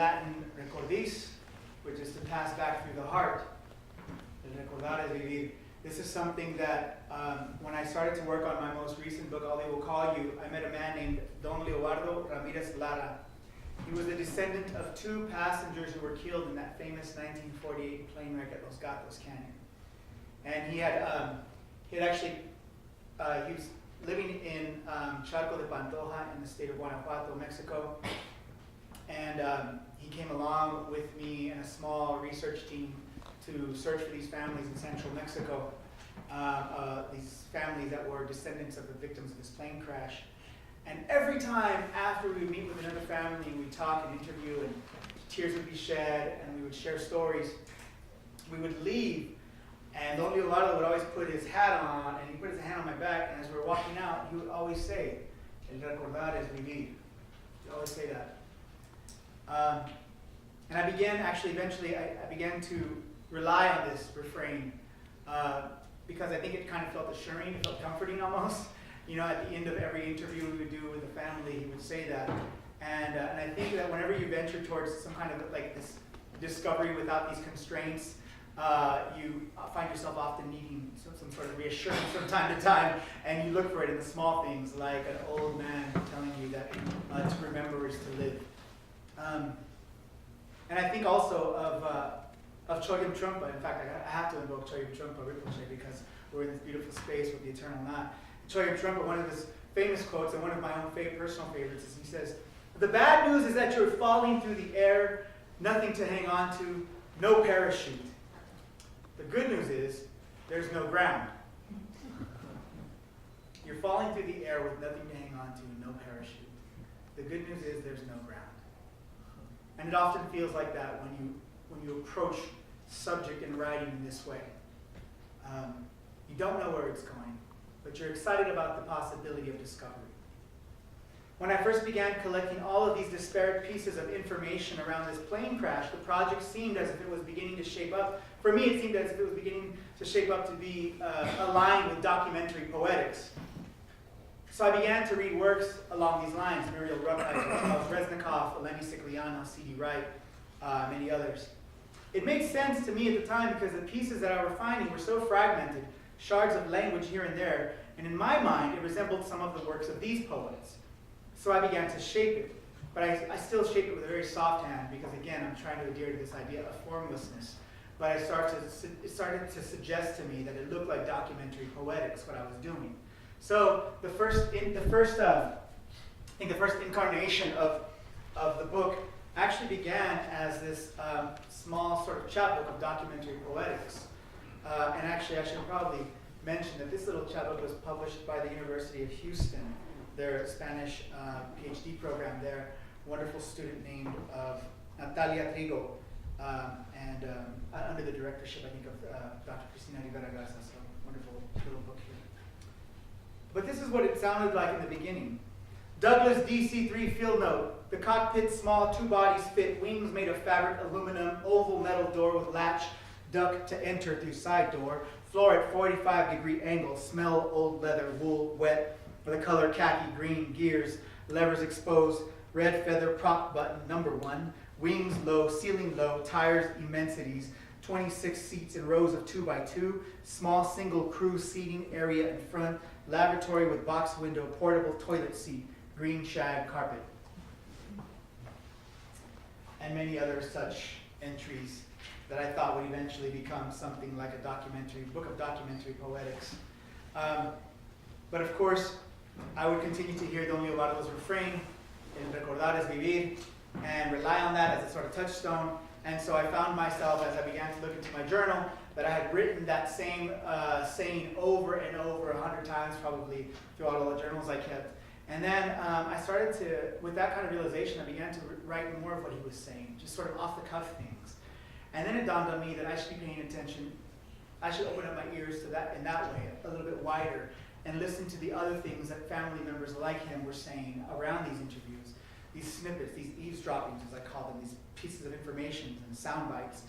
Latin recordis, which is to pass back through the heart. El recordar es vivir. This is something that when I started to work on my most recent book, All They Will Call You, I met a man named Don Leobardo Ramirez Lara. He was a descendant of two passengers who were killed in that famous 1948 plane wreck at Los Gatos Canyon. And he was living in Charco de Pantoja in the state of Guanajuato, Mexico. And he came along with me and a small research team to search for these families in central Mexico, these families that were descendants of the victims of this plane crash. And every time after we would meet with another family, we'd talk and interview, and tears would be shed, and we would share stories, we would leave, and Don Leobardo would always put his hat on, and he put his hand on my back, and as we were walking out, he would always say, El recordar es vivir. He'd always say that. And I began, eventually, I began to rely on this refrain because I think it kind of felt assuring, it felt comforting almost. You know, at the end of every interview we would do with the family, he would say that. And I think that whenever you venture towards some kind of like this discovery without these constraints, you find yourself often needing some sort of reassurance from time to time, and you look for it in the small things, like an old man telling you that to remember is to live. And I think also of Choyam Trungpa. In fact, I have to invoke Choyam Trungpa Rinpoche because we're in this beautiful space with the eternal knot. Choyam Trungpa, one of his famous quotes and one of my own personal favorites, is he says, "The bad news is that you're falling through the air, nothing to hang on to, no parachute. The good news is there's no ground." You're falling through the air with nothing to hang on to, no parachute. The good news is there's no ground. And it often feels like that when you approach subject in writing in this way. You don't know where it's going, but you're excited about the possibility of discovery. When I first began collecting all of these disparate pieces of information around this plane crash, the project seemed as if it was beginning to shape up. For me, it seemed as if it was beginning to shape up to be aligned with documentary poetics. So I began to read works along these lines: Muriel Rukeyser, Charles Reznikov, Eleni Siciliano, C.D. Wright, many others. It made sense to me at the time because the pieces that I was finding were so fragmented, shards of language here and there, and in my mind it resembled some of the works of these poets. So I began to shape it, but I still shape it with a very soft hand because, again, I'm trying to adhere to this idea of formlessness. But it started to suggest to me that it looked like documentary poetics, what I was doing. So the first incarnation of the book actually began as this small sort of chapbook of documentary poetics. And actually, I should probably mention that this little chapbook was published by the University of Houston, their Spanish PhD program there. Wonderful student named Natalia Trigo, and under the directorship, I think, of Dr. Cristina Rivera Garza. So wonderful little book here. But this is what it sounded like in the beginning. Douglas DC-3 field note. The cockpit small, two bodies fit, wings made of fabric, aluminum, oval metal door with latch, duct to enter through side door, floor at 45-degree angle, smell old leather, wool wet, the color khaki green, gears, levers exposed, red feather prop button, number 1, wings low, ceiling low, tires immensities, 26 seats in rows of 2x2, small single crew seating area in front, lavatory with box window, portable toilet seat, green shag carpet. And many other such entries that I thought would eventually become something like a book of documentary poetics. But of course, I would continue to hear Don Leobardo's refrain, El recordar es vivir, and rely on that as a sort of touchstone. And so I found myself, as I began to look into my journal, that I had written that same saying over and over 100 times probably throughout all the journals I kept. And then I started to, with that kind of realization, I began to write more of what he was saying, just sort of off-the-cuff things. And then it dawned on me that I should be paying attention. I should open up my ears to that in that way, a little bit wider, and listen to the other things that family members like him were saying around these interviews, these snippets, these eavesdroppings, as I call them, these pieces of information and sound bites.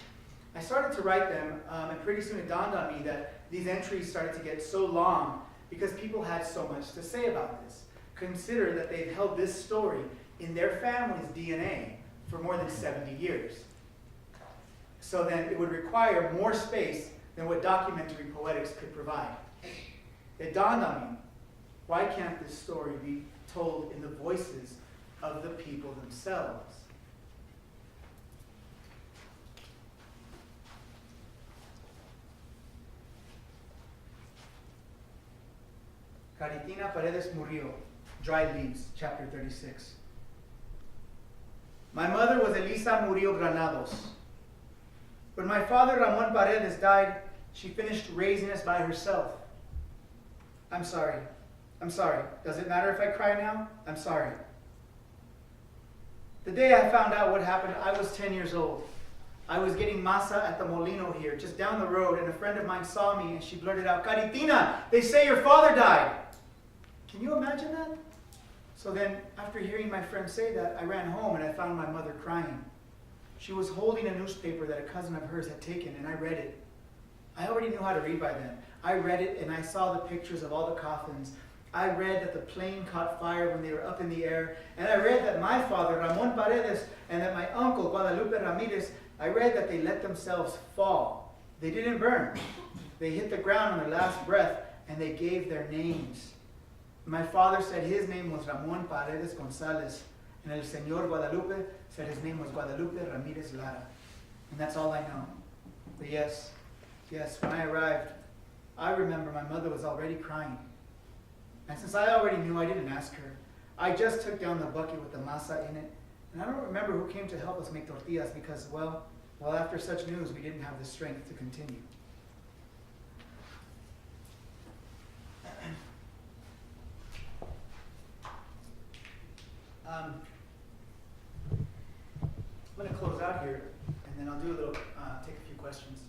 I started to write them, and pretty soon it dawned on me that these entries started to get so long because people had so much to say about this. Consider that they've held this story in their family's DNA for more than 70 years. So then it would require more space than what documentary poetics could provide. It dawned on me, why can't this story be told in the voices of the people themselves? Caritina Paredes murió. Dry Leaves, chapter 36. My mother was Elisa Murillo Granados. When my father Ramon Paredes died, she finished raising us by herself. I'm sorry. Does it matter if I cry now? I'm sorry. The day I found out what happened, I was 10 years old. I was getting masa at the molino here, just down the road, and a friend of mine saw me and she blurted out, Caritina, they say your father died. Can you imagine that? So then, after hearing my friend say that, I ran home and I found my mother crying. She was holding a newspaper that a cousin of hers had taken, and I read it. I already knew how to read by then. I read it and I saw the pictures of all the coffins. I read that the plane caught fire when they were up in the air. And I read that my father, Ramon Paredes, and that my uncle, Guadalupe Ramirez, I read that they let themselves fall. They didn't burn. They hit the ground on their last breath and they gave their names. My father said his name was Ramon Paredes Gonzalez, and el Señor Guadalupe said his name was Guadalupe Ramirez Lara. And that's all I know. But yes, when I arrived, I remember my mother was already crying. And since I already knew, I didn't ask her. I just took down the bucket with the masa in it. And I don't remember who came to help us make tortillas because, well, after such news, we didn't have the strength to continue. I'm going to close out here, and then I'll do a little, take a few questions.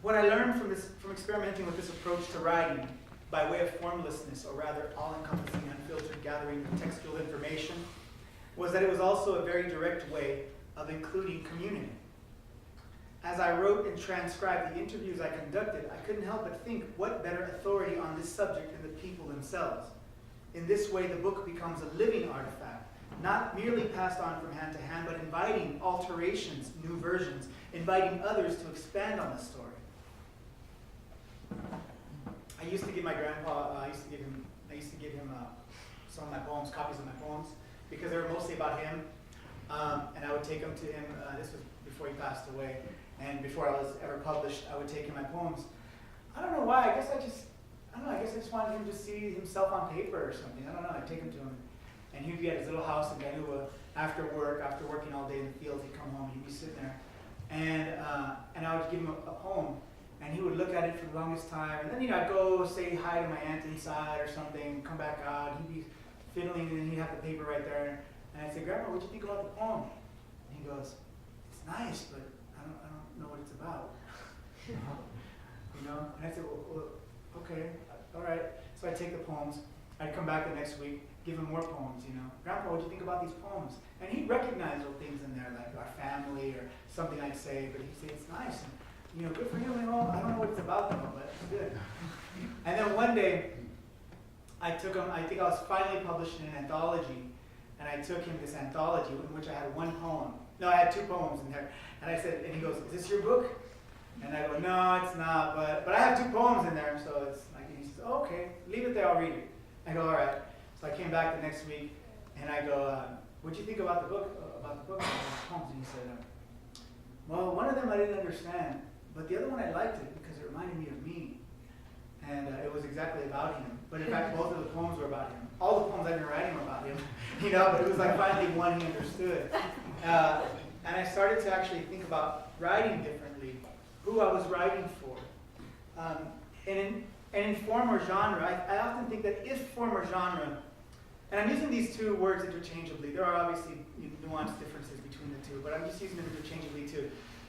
What I learned from experimenting with this approach to writing, by way of formlessness, or rather all-encompassing, unfiltered gathering of textual information, was that it was also a very direct way of including community. As I wrote and transcribed the interviews I conducted, I couldn't help but think, what better authority on this subject than the people themselves? In this way, the book becomes a living artifact, not merely passed on from hand to hand, but inviting alterations, new versions, inviting others to expand on the story. I used to give my grandpa, I used to give him some of my poems, copies of my poems, because they were mostly about him. And I would take them to him, this was before he passed away, and before I was ever published, I would take him my poems. I don't know why, I guess I just wanted him to see himself on paper or something. I don't know, I'd take him to him. And he'd be at his little house in Ganua after working all day in the fields, he'd come home, he'd be sitting there. And I would give him a poem, and he would look at it for the longest time, and then I'd go say hi to my aunt inside or something, come back out, he'd be fiddling, and he'd have the paper right there. And I'd say, Grandpa, what'd you think about the poem? And he goes, it's nice, but I don't know what it's about. And I'd say, well, okay, all right. So I'd take the poems, I'd come back the next week, give him more poems, Grandpa, what'd you think about these poems? And he'd recognize little things in there, like our family or something I'd say, but he'd say, it's nice. And, good for you, I don't know what it's about though, but it's good. And then one day, I took him, I think I was finally published in an anthology, and I took him this anthology in which I had one poem. No, I had two poems in there. And I said, and he goes, is this your book? And I go, no, it's not, but I have two poems in there, so it's like, he says, oh, okay, leave it there, I'll read it. I go, all right. So I came back the next week, and I go, what'd you think about the book, about the poems? And he said, well, one of them I didn't understand, but the other one I liked it because it reminded me of me. And it was exactly about him. But in fact, both of the poems were about him. All the poems I've been writing were about him, but it was like finally one he understood. And I started to actually think about writing differently, who I was writing for. And in form or genre, I often think that if form or genre, and I'm using these two words interchangeably, there are obviously nuanced differences between the two, but I'm just using them interchangeably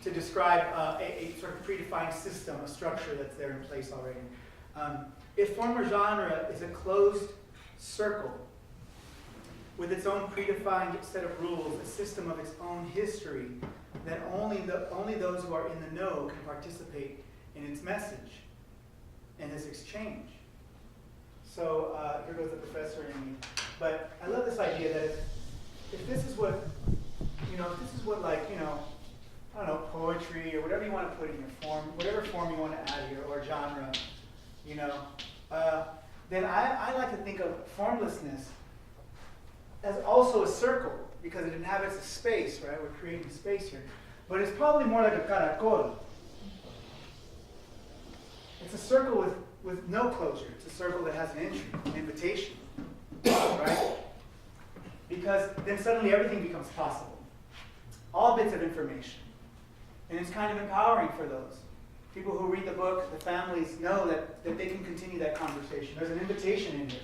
to describe a sort of predefined system, a structure that's there in place already. If form or genre is a closed circle with its own predefined set of rules, a system of its own history, then only those who are in the know can participate in its message, in this exchange. So here goes the professor in me. But I love this idea that if this is what, if this is what like, I don't know, poetry or whatever you want to put in your form, whatever form you want to add here, or genre, then I like to think of formlessness as also a circle, because it inhabits a space, right? We're creating space here. But it's probably more like a caracol. It's a circle with no closure. It's a circle that has an entry, an invitation, right? Because then suddenly everything becomes possible. All bits of information. And it's kind of empowering for those. People who read the book, the families know that they can continue that conversation. There's an invitation in here.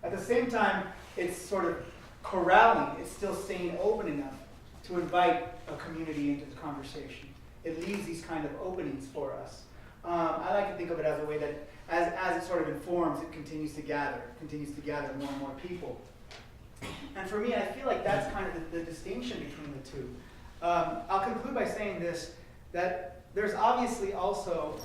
At the same time, it's sort of corralling. It's still staying open enough to invite a community into the conversation. It leaves these kind of openings for us. I like to think of it as a way that as it sort of informs, it continues to gather more and more people. And for me, I feel like that's kind of the distinction between the two. I'll conclude by saying this, that there's obviously also,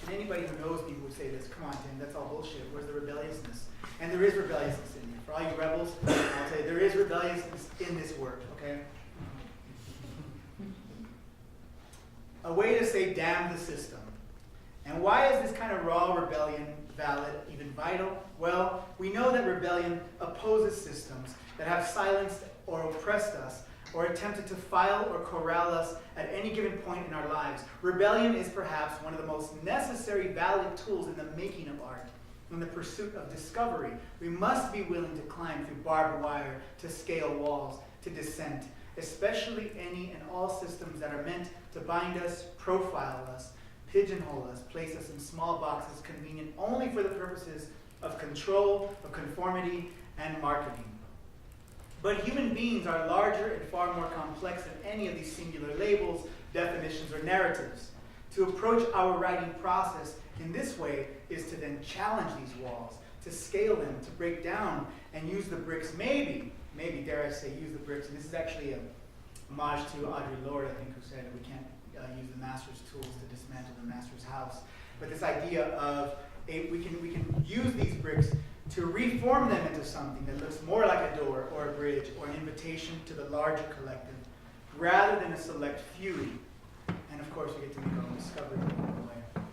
and anybody who knows me would say this, come on, Tim, that's all bullshit. Where's the rebelliousness? And there is rebelliousness in here. For all you rebels, I'll say there is rebelliousness in this work, okay? A way to say damn the system. And why is this kind of raw rebellion valid, even vital? Well, we know that rebellion opposes systems that have silenced or oppressed us, or attempted to file or corral us at any given point in our lives. Rebellion is perhaps one of the most necessary valid tools in the making of art, in the pursuit of discovery. We must be willing to climb through barbed wire, to scale walls, to dissent, especially any and all systems that are meant to bind us, profile us, pigeonhole us, place us in small boxes convenient only for the purposes of control, of conformity, and marketing. But human beings are larger and far more complex than any of these singular labels, definitions, or narratives. To approach our writing process in this way is to then challenge these walls, to scale them, to break down and use the bricks, maybe, dare I say, use the bricks. And this is actually a homage to Audre Lorde, I think, who said that we can't use the master's tools to dismantle the master's house. But this idea of we can use these bricks to reform them into something that looks more like a door or a bridge or an invitation to the larger collective, rather than a select few. And of course, we get to make our own discovery along the way.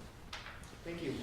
Thank you.